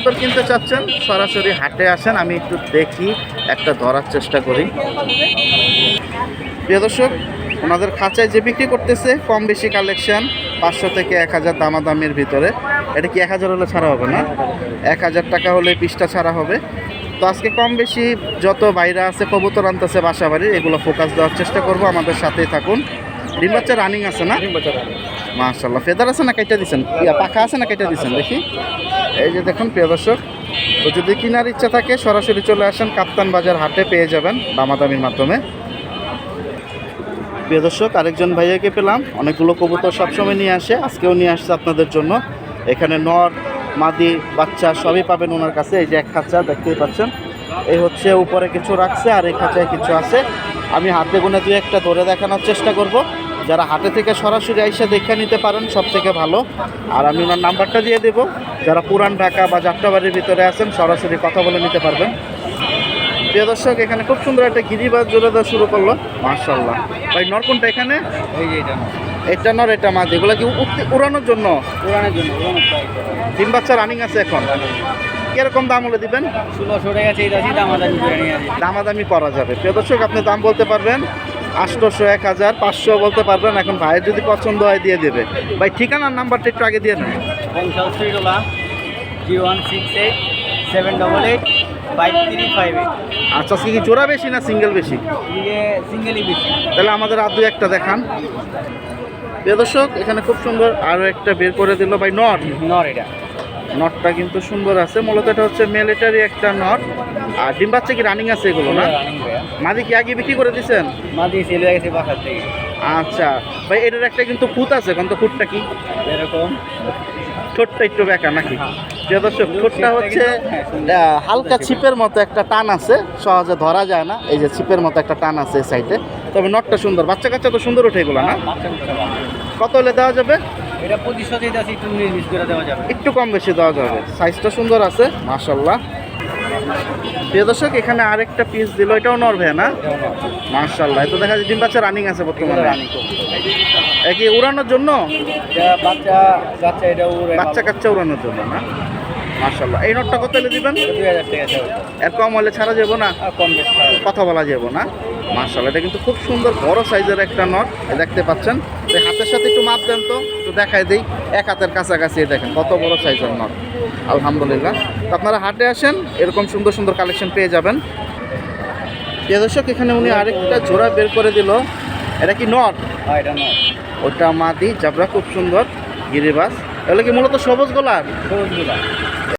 কবুতর কিনতে চাচ্ছেন সরাসরি হাটে আসেন, আমি একটু দেখি একটা ধরার চেষ্টা করি। প্রিয় দর্শক, ওনাদের খাঁচায় যে বিক্রি করতেছে কম বেশি কালেকশন 500 থেকে 1000 দামাদামির ভিতরে। এটা কি 1000 হলে ছাড়া হবে না? 1000 টাকা হলে পিসটা ছাড়া হবে। তো আজকে কম বেশি যত বাইরে আছে কবুতর আনতেছে বাসা বাড়ির, এগুলো ফোকাস দেওয়ার চেষ্টা করব। আমাদের সাথেই থাকুন। ডিম বাচ্চা রানিং আছে না? মাশাআল্লাহ। ফেদার আছে না কেটে দিচ্ছেন? পাখা আছে না কেটে দিচ্ছেন? দেখি। এই যে দেখুন প্রিয় দর্শক, তো যদি কেনার ইচ্ছা থাকে সরাসরি চলে আসেন, কাপ্তান বাজার হাটে পেয়ে যাবেন দামাদামির মাধ্যমে। প্রিয় দর্শক, আরেকজন ভাইয়াকে পেলাম, অনেকগুলো কবুতর সবসময় নিয়ে আসে, আজকেও নিয়ে আসছে আপনাদের জন্য। এখানে নর মাদি বাচ্চা সবই পাবেন ওনার কাছে। এই যে এক খাঁচা দেখতেই পাচ্ছেন, এই হচ্ছে উপরে কিছু রাখছে আর এই খাঁচায় কিছু আছে। আমি হাতে গুনে দুই একটা ধরে দেখানোর চেষ্টা করব। যারা হাটে থেকে সরাসরি আইসা দেখে নিতে পারেন সব থেকে ভালো। আর আমি ওনার নাম্বারটা দিয়ে দেবো, যারা পুরান ঢাকা বা যাত্রাবাড়ির ভিতরে আছেন সরাসরি কথা বলে নিতে পারবেন। প্রিয় দর্শক, এখানে খুব সুন্দর একটা গিরিবাজ জোড়া দেওয়া শুরু করলো। মাশাআল্লাহ। ভাই নর কোনটা এখানে? এই যে এটা নর, এটা মাঝে, এগুলো কি উড়ানোর জন্য? ডিম বাচ্চা রানিং আছে এখন। কিরকম দাম হলে দিবেন? 1600 টাকা চাইছি, দামাদামি করে নিয়ে আসি। দামাদামি করা যাবে। প্রিয় দর্শক, আপনি দাম বলতে পারবেন 800, 1000, 500 বলতে পারবেন। এখন ভাইয়ের যদি পছন্দ হয় দিয়ে দেবে। ভাই ঠিকানার নাম্বারটা একটু আগে দিয়ে নেন। 0168 788 5358। আচ্ছা, আজকে কি জোড়া বেশি না সিঙ্গেল বেশি? সিঙ্গেলই বেশি। তাহলে আমাদের আর দুই একটা দেখান। প্রিয় দর্শক, এখানে খুব সুন্দর আরও একটা বের করে দিল ভাই নট। এটা নটটা কিন্তু সুন্দর আছে। মূলত এটা হচ্ছে মিলিটারি একটা নট। আর ডিম বাচ্চা কি রানিং আছে এগুলো না? মাদি কি আগে বিক্রি করে দিচ্ছেন? মাদি চলে গেছে বাসার থেকে। আচ্ছা ভাই, এটার একটা কিন্তু খুঁত আছে, কিন্তু খুঁতটা কি এরকম? ঠোঁটটা একটু বেঁকা নাকি? প্রিয় দর্শক, ঠোঁটটা হচ্ছে হালকা ছিপের মতো একটা টান আছে, সহজে ধরা যায় না। এই যে ছিপের মতো একটা টান আছে এই সাইডে। তবে নটটা সুন্দর, বাচ্চা কাচ্চা তো সুন্দর ওঠে এগুলো না? কত হলে দেওয়া যাবে? এটা 2500 চাইছি, একটু 19 করে দেওয়া যাবে। একটু কম বেশি দেওয়া যাবে। সাইজটা সুন্দর আছে মাশাআল্লাহ। প্রিয় দর্শক, এখানে আরেকটা পিস দিল, এটাও নরভে না? মাশাআল্লাহ। এটা দেখা যায় ডিম বাচ্চা রানিং আছে বর্তমানে। কি উড়ানোর জন্য? বাচ্চা কাচ্চা উড়ানোর জন্য না? মাশাআল্লাহ। এই নটটা কত হলে দিবেন? 2000 টাকা। এর কম হলে ছাড়া যাবো না? কম বেশি কথা বলা যাবো না? মাশাআল্লাহ, এটা কিন্তু খুব সুন্দর বড় সাইজের একটা নট দেখতে পাচ্ছেন। এই হাতের সাথে একটু মাপ দেন তো, একটু দেখাই দিই। এক হাতের কাছাকাছি দেখেন কত বড় সাইজের নট। আলহামদুলিল্লাহ। তো আপনারা হাটে আসেন, এরকম সুন্দর সুন্দর কালেকশন পেয়ে যাবেন। প্রিয় দর্শক, এখানে উনি আরেকটা জোড়া বের করে দিল। এটা কি নট? এটা নট। ওটা মাদি জাবরা, খুব সুন্দর গিরিবাস। এগুলো কি মূলত সবুজ গোলাপ? সবুজ গোলাপ।